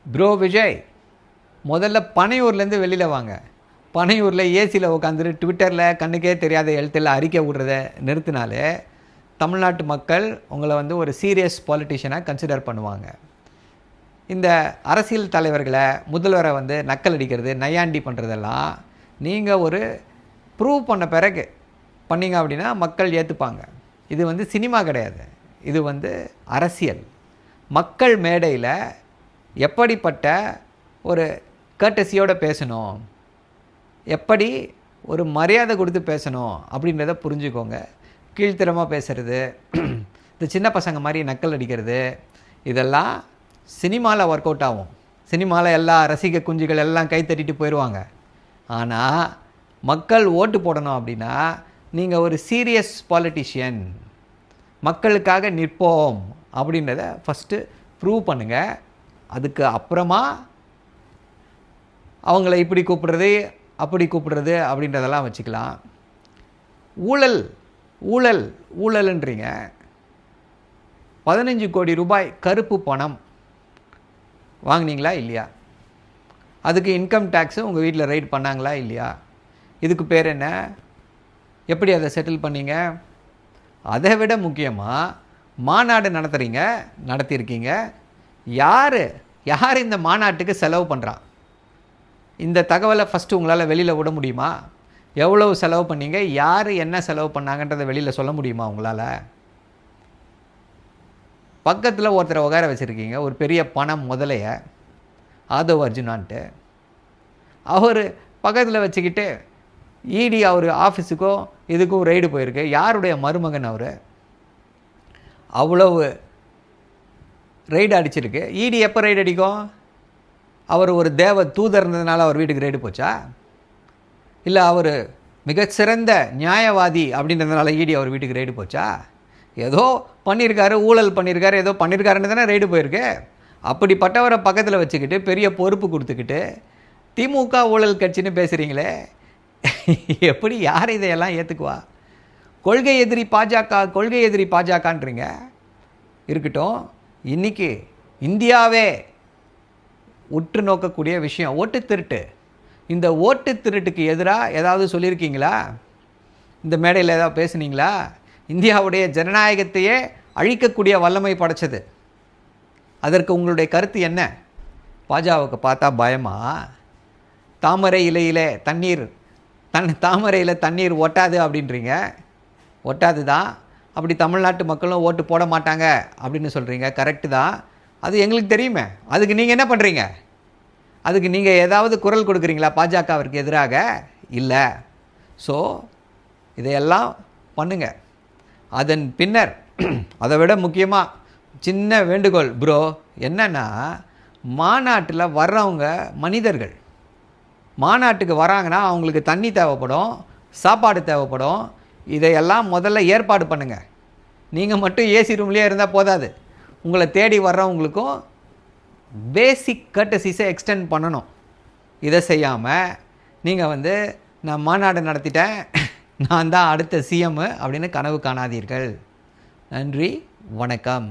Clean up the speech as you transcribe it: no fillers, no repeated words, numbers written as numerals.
Bro Vijay, முதல்ல பனையூர்லேருந்து வெளியில் வாங்க. பனையூரில் ஏசியில் உட்காந்துட்டு ட்விட்டரில் கண்ணுக்கே தெரியாத எழுத்தில் அறிக்கை விடுறத நிறுத்தினாலே தமிழ்நாட்டு மக்கள் உங்களை வந்து ஒரு சீரியஸ் பாலிட்டிஷியனாக கன்சிடர் பண்ணுவாங்க. இந்த அரசியல் தலைவர்களை, முதல்வரை வந்து நக்கல் அடிக்கிறது, நையாண்டி பண்ணுறதெல்லாம் நீங்கள் ஒரு ப்ரூவ் பண்ண பிறகு பண்ணிங்க அப்படின்னா மக்கள் ஏற்றுப்பாங்க. இது வந்து சினிமா கிடையாது, இது வந்து அரசியல். மக்கள் மேடையில் எப்படிப்பட்ட ஒரு கர்ட்டசியோடு பேசணும், எப்படி ஒரு மரியாதை கொடுத்து பேசணும் அப்படின்றத புரிஞ்சுக்கோங்க. கீழ்த்தரமாக பேசுகிறது, இந்த சின்ன பசங்க மாதிரி நக்கல் அடிக்கிறது, இதெல்லாம் சினிமாவில் ஒர்க் அவுட் ஆகும். சினிமாவில் எல்லா ரசிக குஞ்சுகள் எல்லாம் கை தட்டிட்டு போயிடுவாங்க. ஆனால் மக்கள் ஓட்டு போடணும் அப்படின்னா நீங்கள் ஒரு சீரியஸ் பாலிட்டிஷியன், மக்களுக்காக நிற்போம் அப்படின்றத ஃபஸ்ட்டு ப்ரூவ் பண்ணுங்கள். அதுக்கு அப்புறமா அவங்கள இப்படி கூப்பிடுறது அப்படி கூப்பிடுறது அப்படின்றதெல்லாம் வச்சுக்கலாம். ஊழல் ஊழல் ஊழல்ன்றீங்க. 15 கோடி ரூபாய் கருப்பு பணம் வாங்கினீங்களா இல்லையா? அதுக்கு இன்கம் டேக்ஸு உங்கள் வீட்டில் ரைட் பண்ணாங்களா இல்லையா? இதுக்கு பேர் என்ன? எப்படி அதை செட்டில் பண்ணீங்க? அதை விட முக்கியமாக மாநாடு நடத்தியிருக்கீங்க. யார் இந்த மாநாட்டுக்கு செலவு பண்ணுறா? இந்த தகவலை ஃபஸ்ட்டு உங்களால் வெளியில் விட முடியுமா? எவ்வளவு செலவு பண்ணீங்க, யார் என்ன செலவு பண்ணாங்கன்றதை வெளியில் சொல்ல முடியுமா உங்களால்? பக்கத்தில் ஒருத்தரை உட்கார வச்சுருக்கீங்க, ஒரு பெரிய பணம் முதலைய, ஆதவ் அர்ஜுனான்ட்டு. அவர் பக்கத்தில் வச்சுக்கிட்டு இடி அவர் ஆஃபீஸுக்கும் இதுக்கும் ரெய்டு போயிருக்கு. யாருடைய மருமகன் அவர்? அவ்வளவு ரெய்டு அடிச்சிருக்கு. இடி எப்போ ரெய்டு அடிக்கும்? அவர் ஒரு தேவ தூதர் இருந்ததுனால அவர் வீட்டுக்கு ரெய்டு போச்சா? இல்லை அவர் மிகச்சிறந்த நியாயவாதி அப்படின்றதுனால இடி அவர் வீட்டுக்கு ரெய்டு போச்சா? ஏதோ பண்ணியிருக்காரு, ஊழல் பண்ணியிருக்காரு, ஏதோ பண்ணியிருக்காருன்னு தானே ரெய்டு போயிருக்கு. அப்படிப்பட்டவரை பக்கத்தில் வச்சுக்கிட்டு பெரிய பொறுப்பு கொடுத்துக்கிட்டு திமுக ஊழல் கட்சின்னு பேசுகிறீங்களே, எப்படி யார் இதையெல்லாம் ஏற்றுக்குவா? கொள்கை எதிரி பாஜகன்றீங்க. இருக்கட்டும், இன்றைக்கி இந்தியாவே உற்று நோக்கக்கூடிய விஷயம் ஓட்டு திருட்டு. இந்த ஓட்டு திருட்டுக்கு எதிராக ஏதாவது சொல்லியிருக்கீங்களா? இந்த மேடையில் ஏதாவது பேசுனீங்களா? இந்தியாவுடைய ஜனநாயகத்தையே அழிக்கக்கூடிய வல்லமை படைச்சது. அதற்கு உங்களுடைய கருத்து என்ன? பாஜகவுக்கு பார்த்தா பயமா? தாமரை இலையில் தண்ணீர் ஒட்டாது அப்படின்றீங்க. ஒட்டாது தான். அப்படி தமிழ்நாட்டு மக்களும் ஓட்டு போட மாட்டாங்க அப்படின்னு சொல்கிறீங்க. கரெக்டு தான், அது எங்களுக்கு தெரியுமே. அதுக்கு நீங்கள் என்ன பண்ணுறீங்க? அதுக்கு நீங்கள் ஏதாவது குரல் கொடுக்குறீங்களா பாஜகவிற்கு எதிராக? இல்லை. ஸோ இதையெல்லாம் பண்ணுங்க. அதன் பின்னர் அதை விட முக்கியமாக சின்ன வேண்டுகோள் ப்ரோ, என்னென்னா மாநாட்டில் வர்றவங்க மனிதர்கள். மாநாட்டுக்கு வராங்கன்னா அவங்களுக்கு தண்ணி தேவைப்படும், சாப்பாடு தேவைப்படும். இதையெல்லாம் முதல்ல ஏற்பாடு பண்ணுங்கள். நீங்கள் மட்டும் ஏசி ரூம்லேயே இருந்தால் போதாது. உங்களை தேடி வர்றவங்களுக்கும் பேசிக் கர்ட்டசிஸை எக்ஸ்டெண்ட் பண்ணணும். இதை செய்யாமல் நீங்கள் வந்து நான் மாநாடு நடத்திட்டேன், நான் தான் அடுத்த சிஎம் அப்படின்னு கனவு காணாதீர்கள். நன்றி, வணக்கம்.